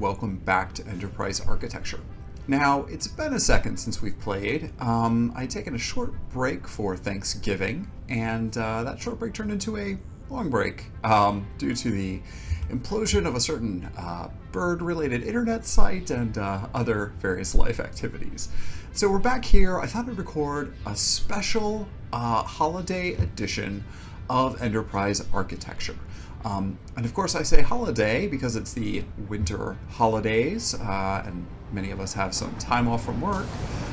welcome back to Enterprise Architecture. Now, it's been a second since we've played. I'd taken a short break for Thanksgiving, and that short break turned into a long break due to the implosion of a certain bird-related internet site and other various life activities. So we're back here. I thought I'd record a special holiday edition of Enterprise Architecture. And of course I say holiday because it's the winter holidays, and many of us have some time off from work.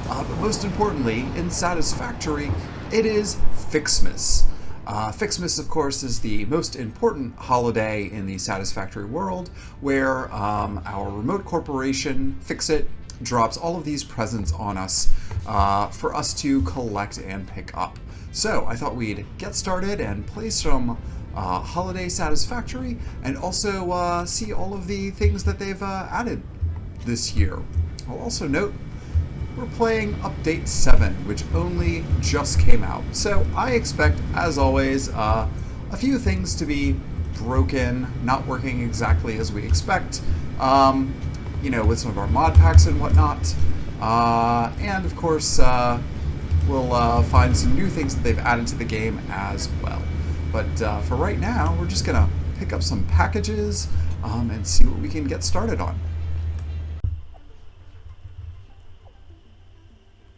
But most importantly, in Satisfactory, it is FICSMAS. FICSMAS, of course, is the most important holiday in the Satisfactory world, where our remote corporation, FICSIT, drops all of these presents on us for us to collect and pick up. So I thought we'd get started and play some holiday Satisfactory, and also see all of the things that they've added this year. I'll also note we're playing Update 7, which only just came out. So I expect, as always, a few things to be broken, not working exactly as we expect, with some of our mod packs and whatnot. And of course, we'll find some new things that they've added to the game as well. But for right now, we're just going to pick up some packages and see what we can get started on.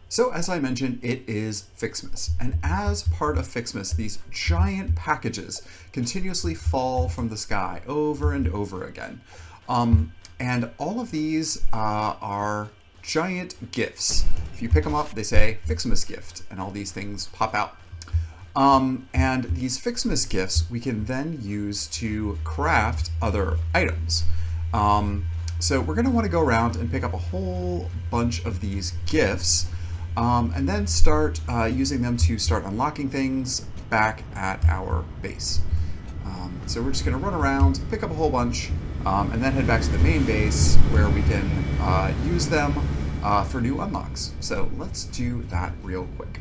So as I mentioned, it is FICSMAS. And as part of FICSMAS, these giant packages continuously fall from the sky over and over again. And all of these are giant gifts. If you pick them up, they say FICSMAS gift, and all these things pop out. And these FICSMAS gifts we can then use to craft other items. So we're going to want to go around and pick up a whole bunch of these gifts, and then start using them to start unlocking things back at our base. So we're just going to run around, pick up a whole bunch, and then head back to the main base where we can use them for new unlocks. So let's do that real quick.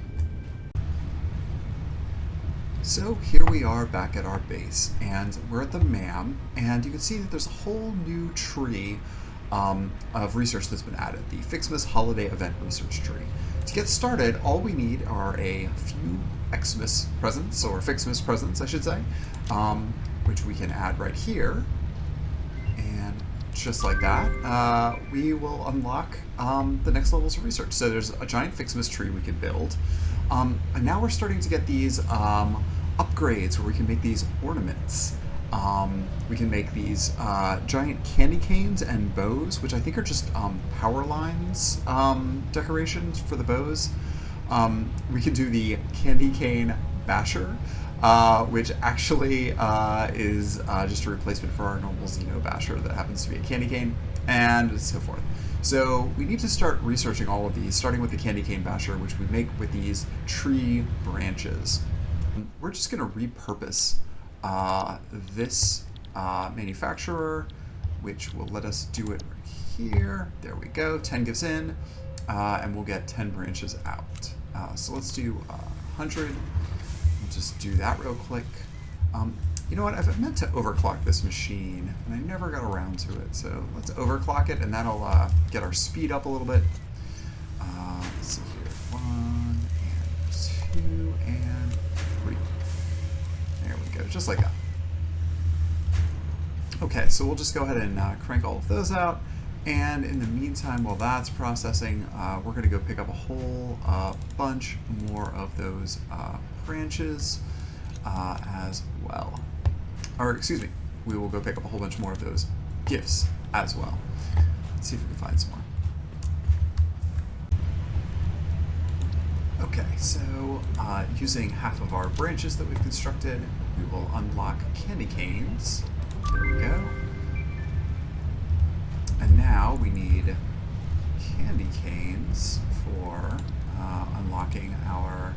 So here we are back at our base, and we're at the MAM, and you can see that there's a whole new tree of research that's been added, the FICSMAS Holiday Event Research Tree. To get started, all we need are a few FICSMAS presents, or FICSMAS presents, I should say, which we can add right here. And just like that, we will unlock the next levels of research. So there's a giant FICSMAS tree we can build. And now we're starting to get these upgrades where we can make these ornaments. We can make these giant candy canes and bows, which I think are just power lines decorations for the bows. We can do the candy cane basher, which actually is just a replacement for our normal Xeno basher that happens to be a candy cane, and so forth. So we need to start researching all of these, starting with the candy cane basher, which we make with these tree branches. We're just going to repurpose this manufacturer, which will let us do it right here. There we go. 10 gives in, and we'll get 10 branches out. So let's do 100. We'll just do that real quick. You know what? I've meant to overclock this machine, and I never got around to it. So let's overclock it, and that'll get our speed up a little bit. Let's see here. 1 and 2 and 3. There we go, just like that. Okay, so we'll just go ahead and crank all of those out. And in the meantime, while that's processing, we're going to go pick up a whole bunch more of those branches as well. Or excuse me, we will go pick up a whole bunch more of those gifts as well. Let's see if we can find some more. Okay, so using half of our branches that we've constructed, we will unlock candy canes. There we go. And now we need candy canes for unlocking our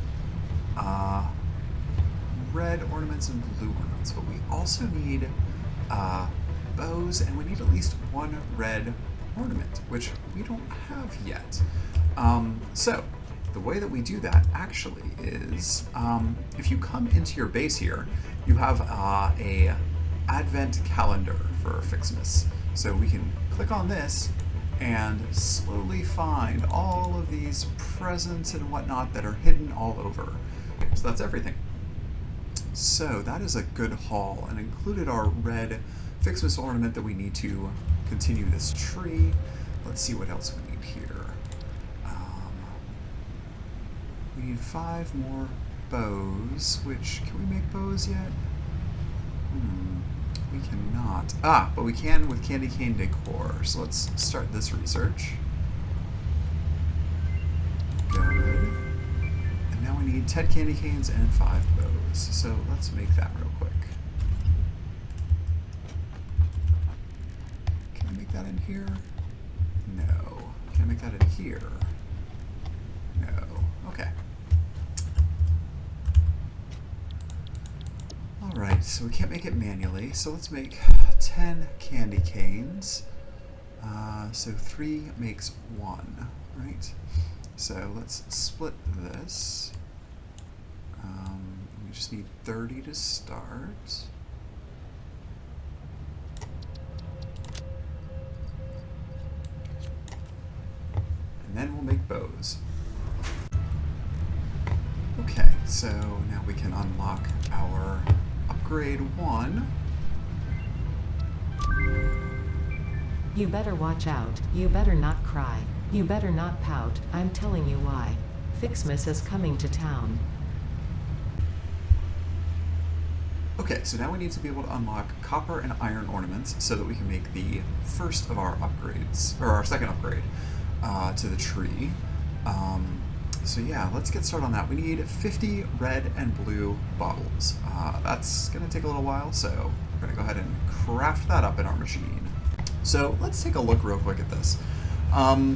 red ornaments and blue ornaments, but we also need bows, and we need at least one red ornament, which we don't have yet. So the way that we do that actually is, if you come into your base here, you have a advent calendar for FICSMAS. So we can click on this and slowly find all of these presents and whatnot that are hidden all over. So that's everything. So that is a good haul, and included our red FICSMAS ornament that we need to continue this tree. Let's see what else we need here. We need 5 more bows, which, can we make bows yet? We cannot. But we can with candy cane decor. So let's start this research. Good. And now we need 10 candy canes and 5 bows. So let's make that real quick. Can I make that in here? No. Can I make that in here? No. Okay. Alright, so we can't make it manually, so let's make 10 candy canes. So 3 makes 1, right? So let's split this. We just need 30 to start. And then we'll make bows. Okay, so now we can unlock our upgrade 1. You better watch out. You better not cry. You better not pout. I'm telling you why. FICSMAS is coming to town. Okay, so now we need to be able to unlock copper and iron ornaments so that we can make the first of our upgrades, or our second upgrade to the tree. So yeah, let's get started on that. We need 50 red and blue bottles. That's going to take a little while, so we're going to go ahead and craft that up in our machine. So let's take a look real quick at this.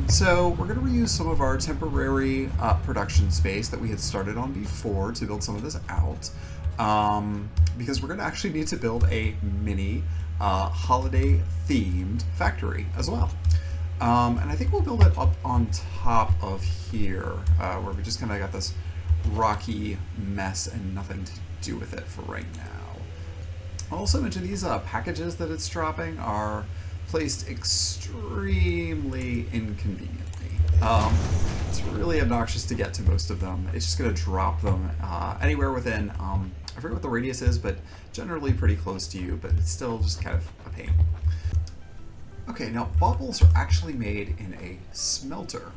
So we're going to reuse some of our temporary production space that we had started on before to build some of this out. Because we're going to actually need to build a mini holiday-themed factory as well. And I think we'll build it up on top of here, where we just kind of got this rocky mess and nothing to do with it for right now. I'll also mention these packages that it's dropping are placed extremely inconveniently. It's really obnoxious to get to most of them. It's just going to drop them anywhere within, I forget what the radius is, but generally pretty close to you, but it's still just kind of a pain. Okay, now baubles are actually made in a smelter.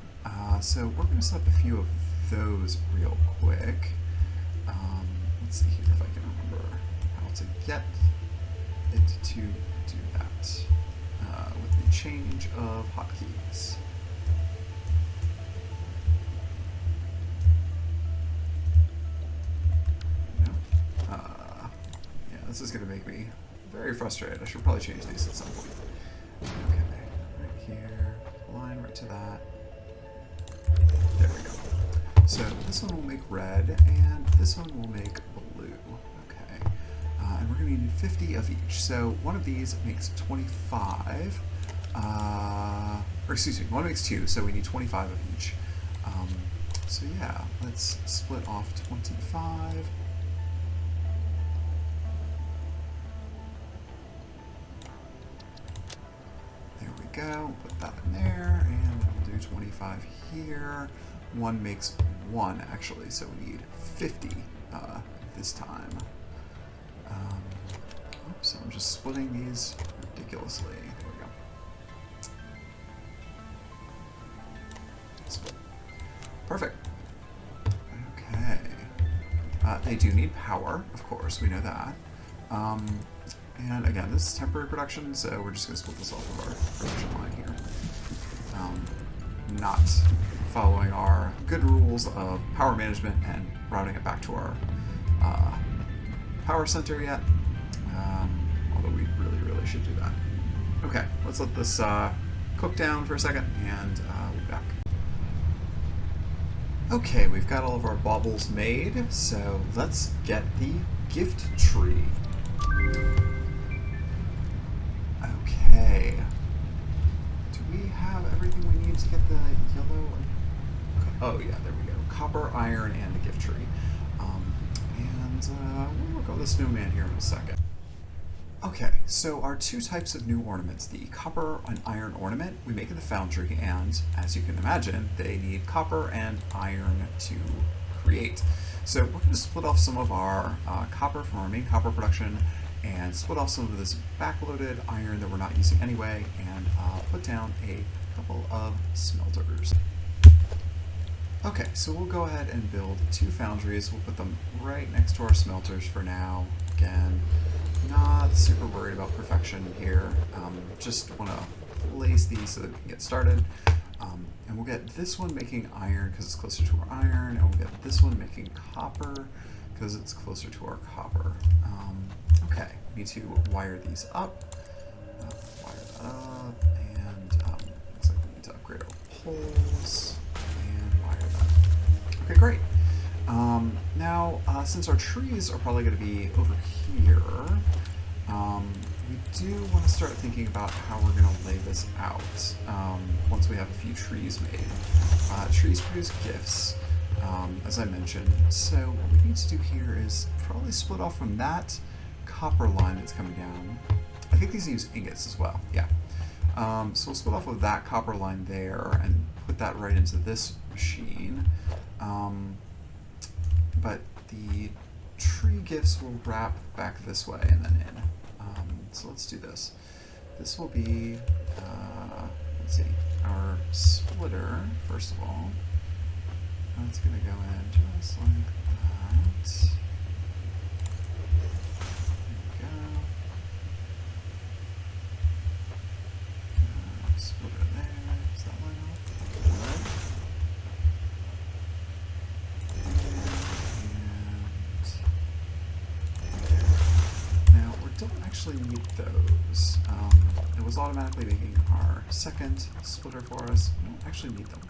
So we're going to set up a few of those real quick. Let's see here if I can remember how to get it to do that with the change of hotkeys. Yeah, this is going to make me very frustrated. I should probably change these at some point. Okay, right here, line right to that. There we go. So this one will make red, and this one will make blue. Okay, and we're going to need 50 of each. So one of these makes 25, or excuse me, one makes 2, so we need 25 of each. So yeah, let's split off 25. There we go, put that in there, and we'll do 25 here. 1 makes 1, actually, so we need 50 this time. Oops, I'm just splitting these ridiculously. There we go. Split. Perfect. Okay. They do need power, of course, we know that. And again, this is temporary production, so we're just going to split this off of our production line here. Not following our good rules of power management and routing it back to our power center yet. Although we really should do that. Okay, let's let this cook down for a second, and we'll be back. Okay, we've got all of our baubles made, so let's get the gift tree. Okay. Do we have everything we need to get the yellow? Oh yeah, there we go. Copper, iron, and the gift tree. And we'll work on the snowman here in a second. Okay, so our two types of new ornaments, the copper and iron ornament, we make in the foundry, and as you can imagine, they need copper and iron to create. So we're going to split off some of our copper from our main copper production and split off some of this backloaded iron that we're not using anyway, and put down a couple of smelters. Okay, so we'll go ahead and build two foundries. We'll put them right next to our smelters for now. Again, not super worried about perfection here. Just want to place these so that we can get started. And we'll get this one making iron because it's closer to our iron, and we'll get this one making copper because it's closer to our copper. Okay, we need to wire these up. Wire that up, and looks like we need to upgrade our poles and wire that. Okay, great. Now, since our trees are probably going to be over here, we do want to start thinking about how we're going to lay this out once we have a few trees made. Trees produce gifts, as I mentioned, so what we need to do here is probably split off from that copper line that's coming down. I think these use ingots as well, yeah. So we'll split off of that copper line there and put that right into this machine. But the tree gifts will wrap back this way and then in. So let's do this. This will be, let's see, our splitter, first of all. That's going to go in just like that. There we go. Splitter there. Does that line up? Good. Now, we don't actually need those. It was automatically making our second splitter for us. We don't actually need them.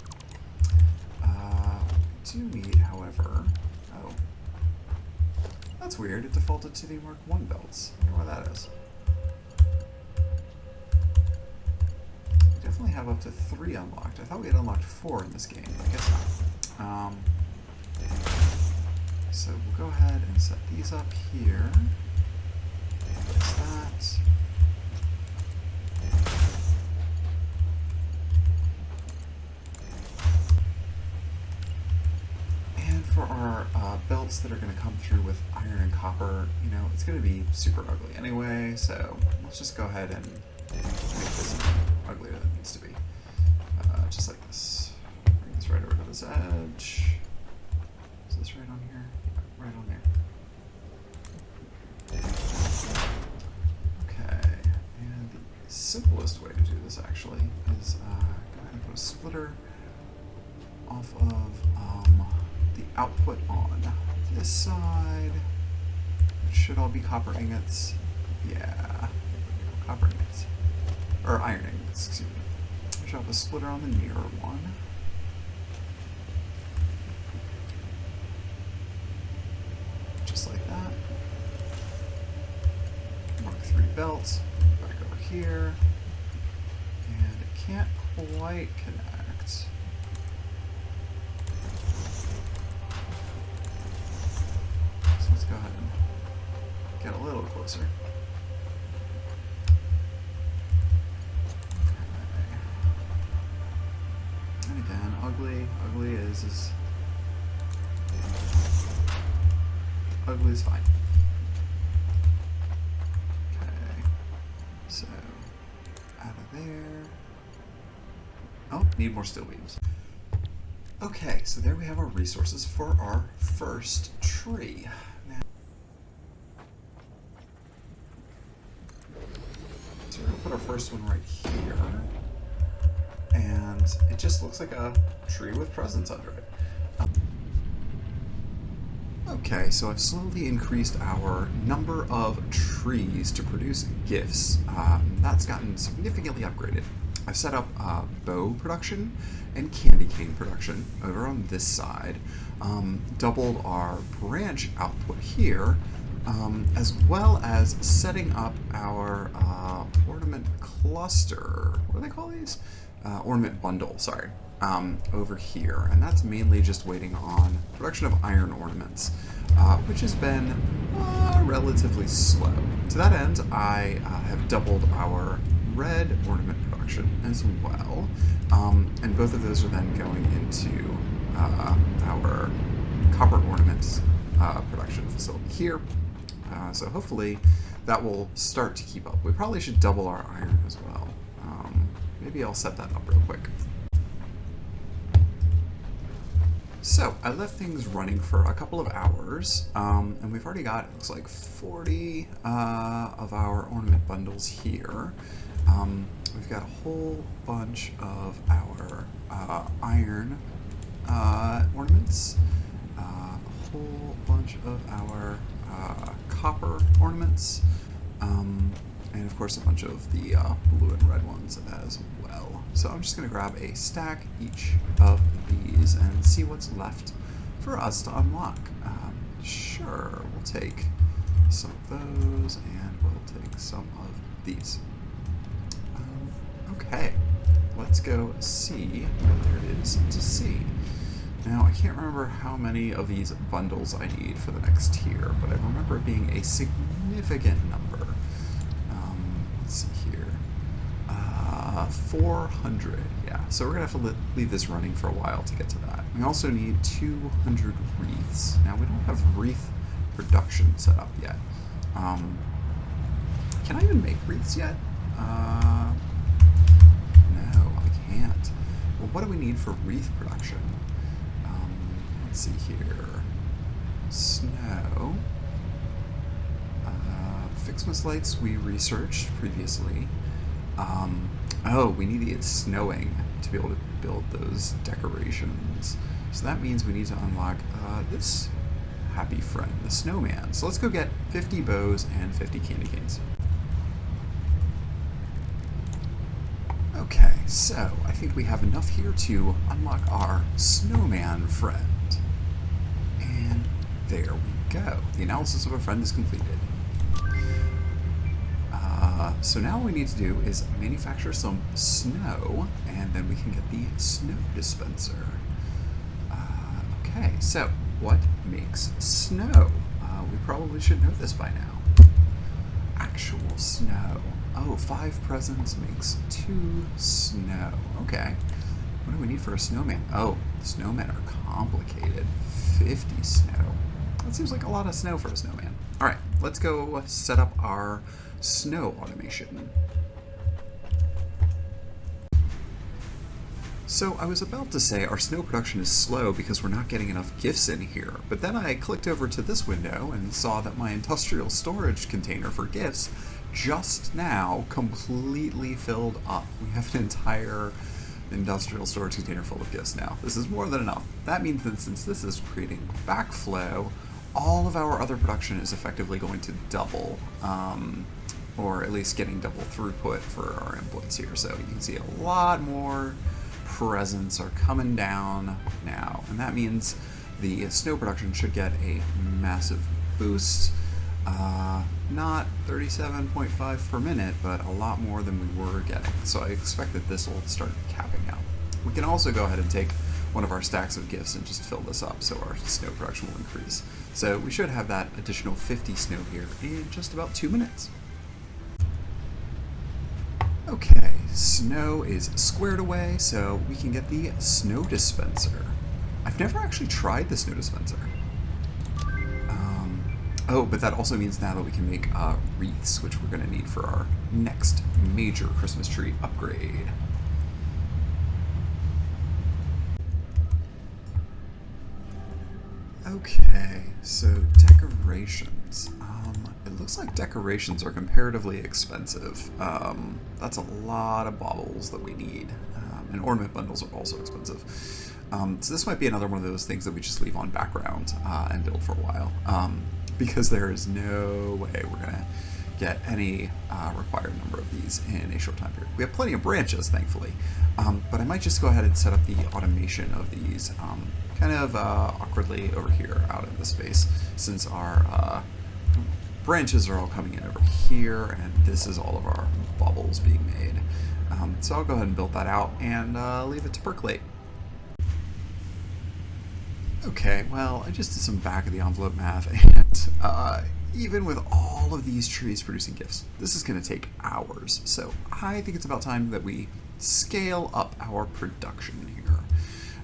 We do need, however, oh, that's weird. It defaulted to the Mark 1 belts. I wonder why that is. We definitely have up to 3 unlocked. I thought we had unlocked 4 in this game. I guess not. So we'll go ahead and set these up here. Place that. For our belts that are going to come through with iron and copper, you know, it's going to be super ugly anyway, so let's just go ahead and make this uglier than it needs to be. Just like this. Bring this right over to this edge. Is this right on here? Yeah, right on there. Okay, and the simplest way to do this actually is go ahead and put a splitter off of the output on this side. It should all be copper ingots. Yeah, copper ingots. Or iron ingots, excuse me. Drop a splitter on the nearer one. Just like that. Mark 3 belt. Back over here. And it can't quite connect. Go ahead and get a little closer. Okay. And again, ugly is ugly is fine. Okay, so out of there. Oh, need more steel beams. Okay, so there we have our resources for our first tree. So we're going to put our first one right here, and it just looks like a tree with presents under it. Okay, so I've slowly increased our number of trees to produce gifts. That's gotten significantly upgraded. I've set up bow production and candy cane production over on this side, doubled our branch output here, as well as setting up our ornament cluster. What do they call these? Ornament bundle, sorry, over here. And that's mainly just waiting on production of iron ornaments, which has been relatively slow. To that end, I have doubled our red ornament production as well, and both of those are then going into our copper ornaments production facility here. So hopefully that will start to keep up. We probably should double our iron as well. Maybe I'll set that up real quick. So I left things running for a couple of hours, and we've already got, it looks like, 40 of our ornament bundles here. We've got a whole bunch of our iron ornaments, a whole bunch of our copper ornaments, and of course a bunch of the blue and red ones as well. So I'm just going to grab a stack each of these and see what's left for us to unlock. Sure, we'll take some of those and we'll take some of these. Okay, let's go see what there is to see. Now, I can't remember how many of these bundles I need for the next tier, but I remember it being a significant number. Let's see here. 400, yeah. So we're going to have to leave this running for a while to get to that. We also need 200 wreaths. Now, we don't have wreath production set up yet. Can I even make wreaths yet? No, I can't. Well, what do we need for wreath production? Let's see here. Snow. FICSMAS lights we researched previously. Oh, we need it snowing to be able to build those decorations. So that means we need to unlock this happy friend, the snowman. So let's go get 50 bows and 50 candy canes. Okay, so I think we have enough here to unlock our snowman friend. And there we go. The analysis of a friend is completed. So now what we need to do is manufacture some snow, and then we can get the snow dispenser. Okay, so what makes snow? We probably should know this by now. Actual snow. Oh, 5 presents makes 2 snow. Okay. What do we need for a snowman? Oh, snowmen are complicated. 50 snow. That seems like a lot of snow for a snowman. All right, let's go set up our snow automation. So I was about to say our snow production is slow because we're not getting enough gifts in here, but then I clicked over to this window and saw that my industrial storage container for gifts just now completely filled up. We have an entire industrial storage container full of gifts now. This is more than enough. That means that since this is creating backflow, all of our other production is effectively going to double, or at least getting double throughput for our inputs here. So you can see a lot more presents are coming down now, and that means the snow production should get a massive boost. Not 37.5 per minute, but a lot more than we were getting. So I expect that this will start capping out. We can also go ahead and take one of our stacks of gifts and just fill this up so our snow production will increase. So we should have that additional 50 snow here in just about 2 minutes. Okay, snow is squared away, so we can get the snow dispenser. I've never actually tried the snow dispenser. Oh, but that also means now that we can make wreaths, which we're going to need for our next major Christmas tree upgrade. Okay, so decorations. It looks like decorations are comparatively expensive. That's a lot of baubles that we need. And ornament bundles are also expensive. So this might be another one of those things that we just leave on background and build for a while. Because there is no way we're going to get any required number of these in a short time period. We have plenty of branches, thankfully. But I might just go ahead and set up the automation of these kind of awkwardly over here out in the space, since our branches are all coming in over here, and this is all of our bubbles being made. So I'll go ahead and build that out and leave it to percolate. Okay, well, I just did some back of the envelope math, and even with all of these trees producing gifts, this is going to take hours. So I think it's about time that we scale up our production here.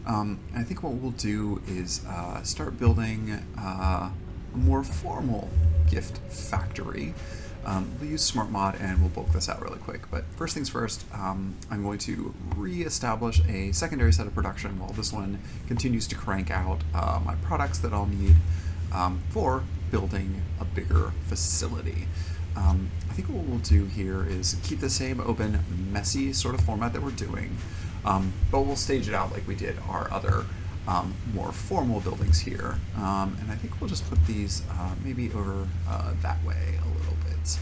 I think what we'll do is start building a more formal gift factory. We'll use Smart Mod and we'll bulk this out really quick. But first things first, I'm going to re-establish a secondary set of production while this one continues to crank out my products that I'll need for building a bigger facility. I think what we'll do here is keep the same open, messy sort of format that we're doing, but we'll stage it out like we did our other more formal buildings here. And I think we'll just put these maybe over that way a little bit.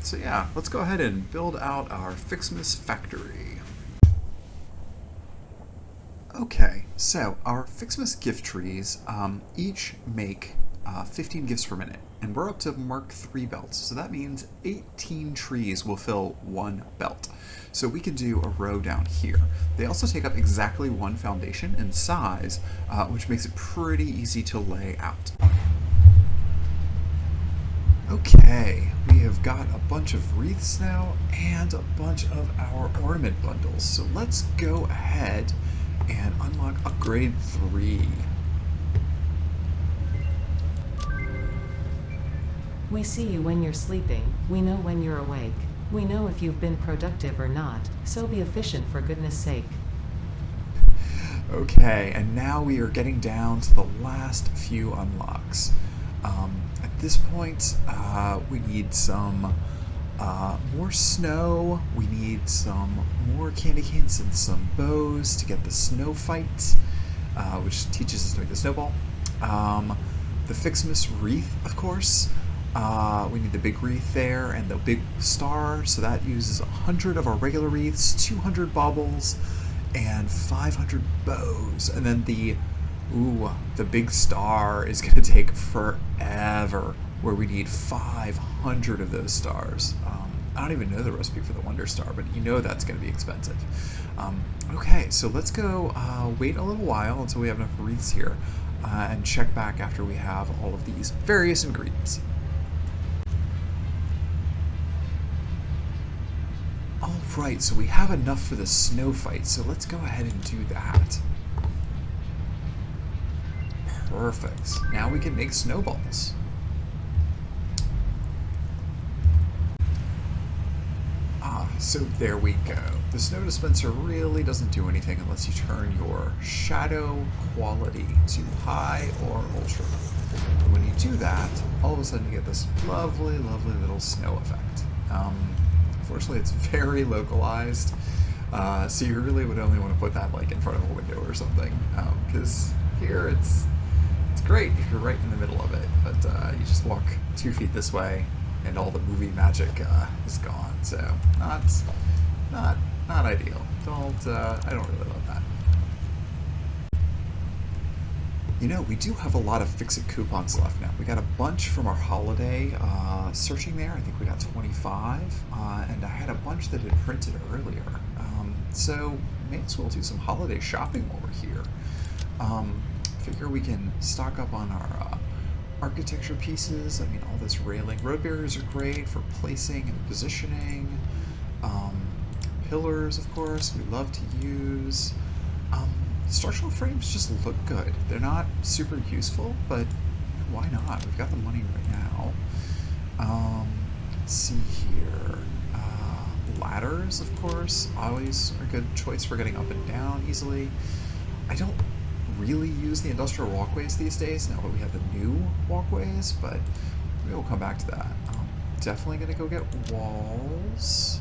So yeah, let's go ahead and build out our FICSMAS factory. Okay, so our FICSMAS gift trees each make 15 gifts per minute, and we're up to Mark III belts, so that means 18 trees will fill one belt. So we can do a row down here. They also take up exactly one foundation in size, which makes it pretty easy to lay out. Okay, we have got a bunch of wreaths now and a bunch of our ornament bundles. So let's go ahead and unlock upgrade 3. We see you when you're sleeping, we know when you're awake. We know if you've been productive or not, so be efficient for goodness sake. Okay, and now we are getting down to the last few unlocks. At this point, we need some more snow, we need some more candy canes and some bows to get the snow fight, which teaches us to make the snowball. The FICSMAS wreath, of course. We need the big wreath there and the big star, so that uses 100 of our regular wreaths, 200 baubles, and 500 bows. And then the big star is going to take forever, where we need 500 of those stars. I don't even know the recipe for the Wonder Star, but you know that's going to be expensive. Okay, so let's go wait a little while until we have enough wreaths here, and check back after we have all of these various ingredients. Alright, so we have enough for the snow fight, so let's go ahead and do that. Perfect. Now we can make snowballs. So there we go. The snow dispenser really doesn't do anything unless you turn your shadow quality to high or ultra. And when you do that, all of a sudden you get this lovely, lovely little snow effect. Unfortunately, it's very localized, so you really would only want to put that like in front of a window or something, because here it's great if you're right in the middle of it, but you just walk 2 feet this way and all the movie magic is gone. So not ideal. I don't really love that. You know, we do have a lot of Fix-It coupons left now. We got a bunch from our holiday searching there. I think we got 25, and I had a bunch that had printed earlier. So may as well do some holiday shopping while we're here. Figure we can stock up on our architecture pieces. I mean, all this railing. Road barriers are great for placing and positioning. Pillars, of course, we love to use. Structural frames just look good. They're not super useful, but why not? We've got the money right now. Let's see here. Ladders, of course, always a good choice for getting up and down easily. I don't really use the industrial walkways these days now that we have the new walkways, but maybe we'll come back to that. Definitely going to go get walls.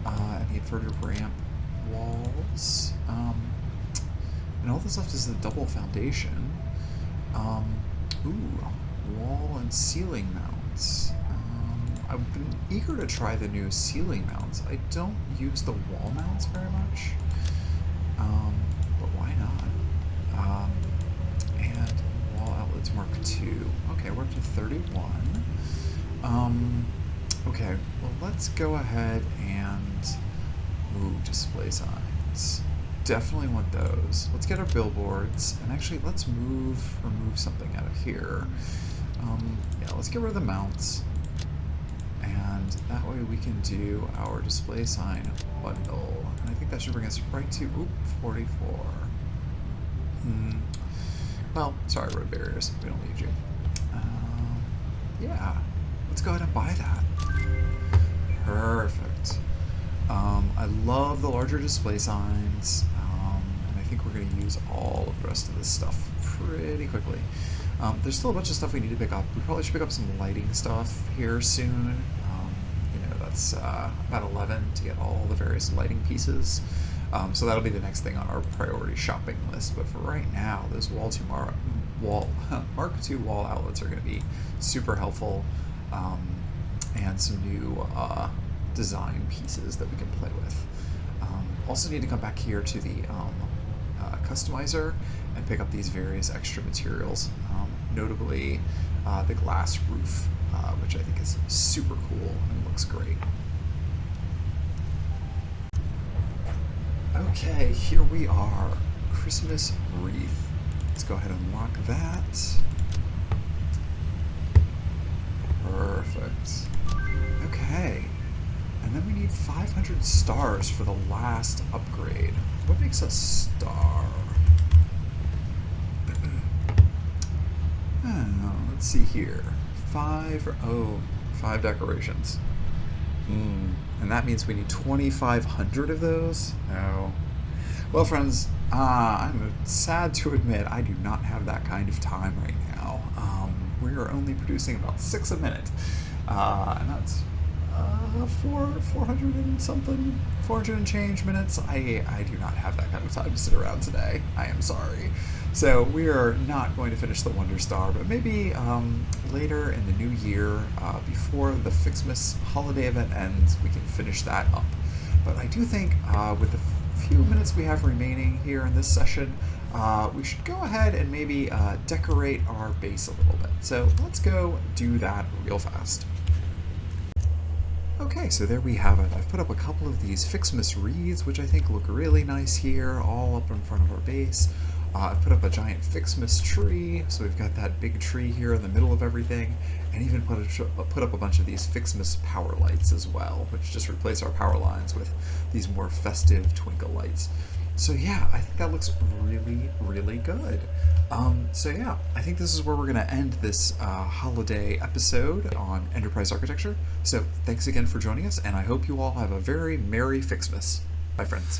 And the inverter ramp walls. And all that's left is the double foundation. Wall and ceiling mounts. I've been eager to try the new ceiling mounts. I don't use the wall mounts very much, but why not? And wall outlets Mark II. Okay, we're up to 31. Okay, well let's go ahead and display signs. Definitely want those. Let's get our billboards, and actually let's remove something out of here. Yeah, let's get rid of the mounts. And that way we can do our display sign bundle. And I think that should bring us right to, 44. Well, sorry, road barriers. We don't need you. Yeah, let's go ahead and buy that. Perfect. I love the larger display signs, and I think we're going to use all of the rest of this stuff pretty quickly. There's still a bunch of stuff we need to pick up. We probably should pick up some lighting stuff here soon. That's about 11 to get all the various lighting pieces. So that'll be the next thing on our priority shopping list. But for right now, those Mark II wall outlets are going to be super helpful, and some new design pieces that we can play with. Also need to come back here to the customizer and pick up these various extra materials, notably the glass roof, which I think is super cool and looks great. Okay, here we are. Christmas wreath. Let's go ahead and lock that. Perfect. Okay. And then we need 500 stars for the last upgrade. What makes a star? Let's see here. 5 decorations. And that means we need 2,500 of those? Oh. Well, friends, I'm sad to admit I do not have that kind of time right now. We are only producing about 6 a minute. And that's 400 and something, 400 and change minutes. I do not have that kind of time to sit around today. I am sorry. So we are not going to finish the Wonder Star, but maybe later in the new year, before the FICSMAS holiday event ends, we can finish that up. But I do think with the few minutes we have remaining here in this session, we should go ahead and maybe decorate our base a little bit. So let's go do that real fast. Okay, so there we have it. I've put up a couple of these FICSMAS wreaths, which I think look really nice here, all up in front of our base. I've put up a giant FICSMAS tree, so we've got that big tree here in the middle of everything, and even put up a bunch of these FICSMAS power lights as well, which just replace our power lines with these more festive twinkle lights. So yeah, I think that looks really, really good. So yeah, I think this is where we're going to end this holiday episode on Enterprise Architecture. So thanks again for joining us, and I hope you all have a very Merry FICSMAS. Bye, friends.